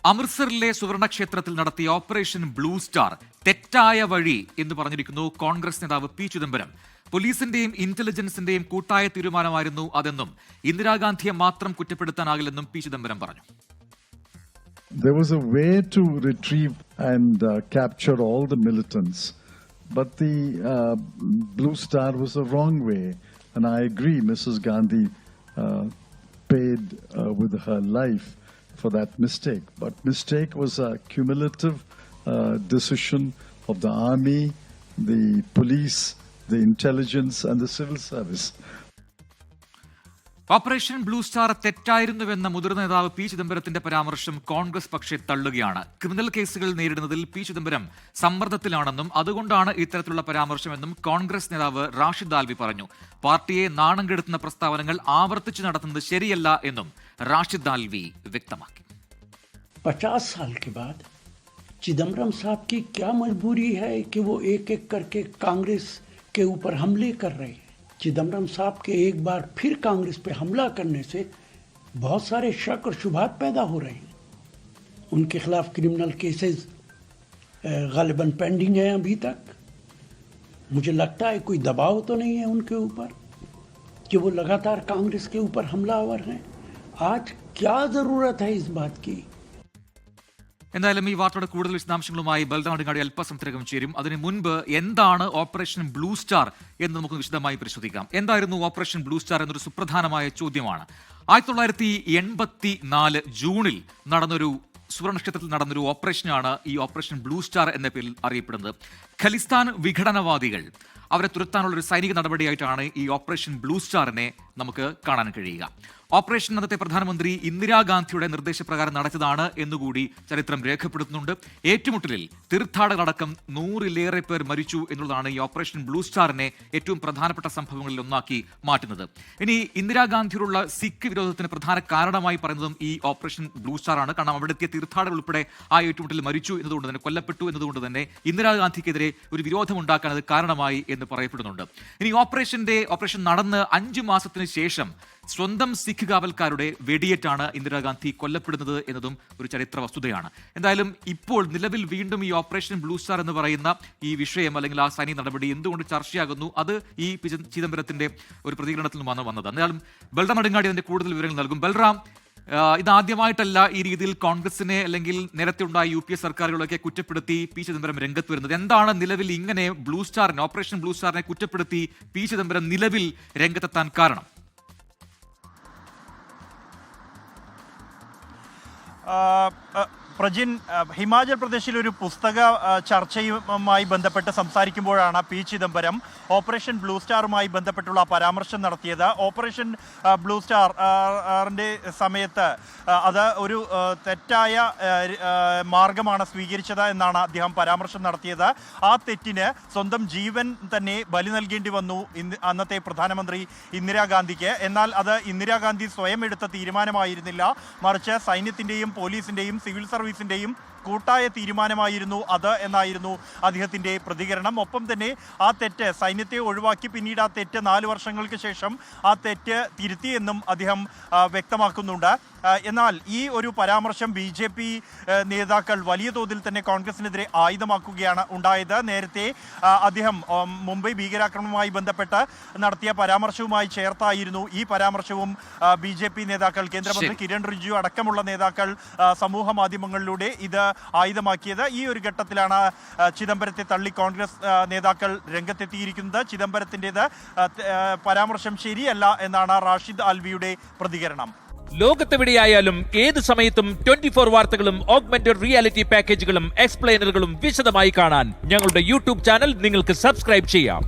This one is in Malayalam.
അമൃത്സറിലെ സുവർണക്ഷേത്രത്തിൽ നടത്തിയ ഓപ്പറേഷൻ ബ്ലൂ സ്റ്റാർ തെറ്റായ വഴി എന്ന് പറഞ്ഞിരിക്കുന്നു കോൺഗ്രസ് നേതാവ് പി ചിദംബരം. പോലീസിന്റെയും ഇന്റലിജൻസിന്റെയും കൂട്ടായ തീരുമാനമായിരുന്നു അതെന്നും ഇന്ദിരാഗാന്ധിയെ മാത്രം കുറ്റപ്പെടുത്താനാകില്ലെന്നും പി ചിദംബരം പറഞ്ഞു. There was a way to retrieve and capture all the militants, but the Blue Star was the wrong way. And I agree, Mrs. Gandhi paid with her life for that mistake. But mistake was a cumulative decision of the army, the police, the intelligence and the civil service. Operation blue star തെറ്റായിരുന്നുവെന്ന മുതിർന്ന നേതാവ് പി ചിദംബരത്തിന്റെ പരാമർശം കോൺഗ്രസ് പക്ഷേ തള്ളുകയാണ്. ക്രിമിനൽ കേസുകൾ നേരിടുന്നതിൽ പി ചിദംബരം സമ്മർദ്ദത്തിലാണെന്നും അതുകൊണ്ടാണ് ഇത്തരത്തിലുള്ള പരാമർശമെന്നും കോൺഗ്രസ് നേതാവ് റാഷിദ് ആൽവി പറഞ്ഞു. പാർട്ടിയെ നാണം കെടുത്തുന്ന പ്രസ്താവനകൾ ആവർത്തിച്ചു നടത്തുന്നത് ശരിയല്ല എന്നും റാഷിദ് ആൽവി വ്യക്തമാക്കി. 50 साल के बाद चिदम्बरम साहब की क्या मजबूरी है कि वो एक एक करके कांग्रेस के ऊपर हमले कर रहे हैं. चिदम्बरम साहब के एक बार फिर कांग्रेस पे हमला करने से बहुत सारे शक और शुबहात पैदा हो रहे हैं. उनके खिलाफ क्रिमिनल केसेस गालिबन पेंडिंग है अभी तक. मुझे लगता है कोई दबाव तो नहीं है उनके ऊपर कि वो लगातार कांग्रेस के ऊपर हमलावर हैं. आज क्या ज़रूरत है इस बात की. എന്തായാലും ഈ വാർത്തയുടെ കൂടുതൽ വിശദാംശങ്ങളുമായി ബൽറാം അടിങ്ങാടി അല്പസമയത്തിനകം ചേരും. അതിന് മുൻപ് എന്താണ് ഓപ്പറേഷൻ ബ്ലൂ സ്റ്റാർ എന്ന് നമുക്ക് വിശദമായി പരിശോധിക്കാം. എന്തായിരുന്നു ഓപ്പറേഷൻ ബ്ലൂ സ്റ്റാർ എന്നൊരു സുപ്രധാനമായ ചോദ്യമാണ്. 1984 ജൂണിൽ നടന്നൊരു സുവർണക്ഷേത്രത്തിൽ നടന്നൊരു ഓപ്പറേഷനാണ് ഈ ഓപ്പറേഷൻ ബ്ലൂ സ്റ്റാർ എന്ന പേരിൽ അറിയപ്പെടുന്നത്. ഖലിസ്ഥാൻ വിഘടനവാദികൾ അവരെ തുരത്താനുള്ള ഒരു സൈനിക നടപടിയായിട്ടാണ് ഈ ഓപ്പറേഷൻ ബ്ലൂ സ്റ്റാറിനെ നമുക്ക് കാണാൻ കഴിയുക. ഓപ്പറേഷൻ അന്നത്തെ പ്രധാനമന്ത്രി ഇന്ദിരാഗാന്ധിയുടെ നിർദ്ദേശപ്രകാരം നടത്തിയതാണ് എന്നുകൂടി ചരിത്രം രേഖപ്പെടുത്തുന്നുണ്ട്. ഏറ്റുമുട്ടലിൽ തീർത്ഥാടകരടക്കം 100-ലേറെ പേർ മരിച്ചു എന്നുള്ളതാണ് ഈ ഓപ്പറേഷൻ ബ്ലൂ സ്റ്റാറിനെ ഏറ്റവും പ്രധാനപ്പെട്ട സംഭവങ്ങളിൽ ഒന്നാക്കി മാറ്റുന്നത്. ഇനി ഇന്ദിരാഗാന്ധിയോടുള്ള സിഖ് വിരോധത്തിന് പ്രധാന കാരണമായി പറയുന്നതും ഈ ഓപ്പറേഷൻ ബ്ലൂ സ്റ്റാർ ആണ്. കാരണം അവിടെ എത്തിയ തീർത്ഥാടകർ ഉൾപ്പെടെ ആ ഏറ്റുമുട്ടലിൽ മരിച്ചു എന്നതുകൊണ്ട് തന്നെ, കൊല്ലപ്പെട്ടു എന്നതുകൊണ്ട് തന്നെ ഇന്ദിരാഗാന്ധിക്കെതിരെ ഒരു വിരോധം ഉണ്ടാക്കാൻ അത് കാരണമായി എന്ന് പറയപ്പെടുന്നുണ്ട്. ഇനി ഓപ്പറേഷൻ നടന്ന് 5 മാസത്തിന് ശേഷം സ്വന്തം സിഖ് കാവൽക്കാരുടെ വെടിയേറ്റാണ് ഇന്ദിരാഗാന്ധി കൊല്ലപ്പെടുന്നത് എന്നതും ഒരു ചരിത്ര വസ്തുതയാണ്. എന്തായാലും ഇപ്പോൾ നിലവിൽ വീണ്ടും ഈ ഓപ്പറേഷൻ ബ്ലൂ സ്റ്റാർ എന്ന് പറയുന്ന ഈ വിഷയം അല്ലെങ്കിൽ ആ സൈനിക നടപടി എന്തുകൊണ്ട് ചർച്ചയാകുന്നു, അത് ഈ ചിദംബരത്തിന്റെ ഒരു പ്രതികരണത്തിൽ നിന്നാണ് വന്നത്. എന്തായാലും ബൽറാം അടിങ്ങാടി അതിന്റെ കൂടുതൽ വിവരങ്ങൾ നൽകും. ബൽറാം, ഇതാദ്യമായിട്ടല്ല ഈ രീതിയിൽ കോൺഗ്രസിനെ അല്ലെങ്കിൽ നേരത്തെ ഉണ്ടായ UPA സർക്കാരുകളൊക്കെ കുറ്റപ്പെടുത്തി പി ചിദംബരം രംഗത്ത് വരുന്നത്. എന്താണ് നിലവിൽ ഇങ്ങനെ ഓപ്പറേഷൻ ബ്ലൂ സ്റ്റാറിനെ കുറ്റപ്പെടുത്തി പി ചിദംബരം നിലവിൽ രംഗത്തെത്താൻ കാരണം? പ്രജിൻ, ഹിമാചൽ പ്രദേശിൽ ഒരു പുസ്തക ചർച്ചയുമായി ബന്ധപ്പെട്ട് സംസാരിക്കുമ്പോഴാണ് പി ചിദംബരം ഓപ്പറേഷൻ ബ്ലൂ സ്റ്റാറുമായി ബന്ധപ്പെട്ടുള്ള പരാമർശം നടത്തിയത്. ഓപ്പറേഷൻ ബ്ലൂ സ്റ്റാറിൻ്റെ സമയത്ത് അത് ഒരു തെറ്റായ മാർഗമാണ് സ്വീകരിച്ചത് എന്നാണ് അദ്ദേഹം പരാമർശം നടത്തിയത്. ആ തെറ്റിന് സ്വന്തം ജീവൻ തന്നെ ബലി നൽകേണ്ടി വന്നു അന്നത്തെ പ്രധാനമന്ത്രി ഇന്ദിരാഗാന്ധിക്ക്. എന്നാൽ അത് ഇന്ദിരാഗാന്ധി സ്വയം എടുത്ത തീരുമാനമായിരുന്നില്ല, മറിച്ച് സൈന്യത്തിൻ്റെയും പോലീസിൻ്റെയും സിവിൽ സർവീസിൻ്റെയും കൂട്ടായ തീരുമാനമായിരുന്നു അത് എന്നായിരുന്നു അദ്ദേഹത്തിൻ്റെ പ്രതികരണം. ഒപ്പം തന്നെ ആ തെറ്റ് സൈന്യത്തെ ഒഴിവാക്കി പിന്നീട് ആ തെറ്റ് 4 വർഷങ്ങൾക്ക് ശേഷം ആ തെറ്റ് തിരുത്തിയെന്നും അദ്ദേഹം വ്യക്തമാക്കുന്നുണ്ട്. എന്നാൽ ഈ ഒരു പരാമർശം BJP നേതാക്കൾ വലിയ തോതിൽ തന്നെ കോൺഗ്രസിനെതിരെ ആയുധമാക്കുകയാണ് ഉണ്ടായത്. നേരത്തെ അദ്ദേഹം മുംബൈ ഭീകരാക്രമണവുമായി ബന്ധപ്പെട്ട് നടത്തിയ പരാമർശവുമായി ചേർത്തായിരുന്നു ഈ പരാമർശവും BJP നേതാക്കൾ, കേന്ദ്രമന്ത്രി കിരൺ റിജിജു അടക്കമുള്ള നേതാക്കൾ സമൂഹ മാധ്യമങ്ങളിലൂടെ ഇത് ആയുധമാക്കിയത്. ഈ ഒരു ഘട്ടത്തിലാണ് ചിദംബരത്തെ തള്ളി കോൺഗ്രസ് നേതാക്കൾ രംഗത്തെത്തിയിരിക്കുന്നത്. ചിദംബരത്തിൻ്റെത് പരാമർശം ശരിയല്ല എന്നാണ് റാഷിദ് ആൽവിയുടെ പ്രതികരണം. ലോകത്തെവിടെയായാലും ഏത് സമയത്തും 24 വാർത്തകളും ഓഗ്മെന്റഡ് റിയാലിറ്റി പാക്കേജുകളും എക്സ്പ്ലെയിനറുകളും വിശദമായി കാണാൻ ഞങ്ങളുടെ YouTube ചാനൽ നിങ്ങൾക്ക് സബ്സ്ക്രൈബ് ചെയ്യാം.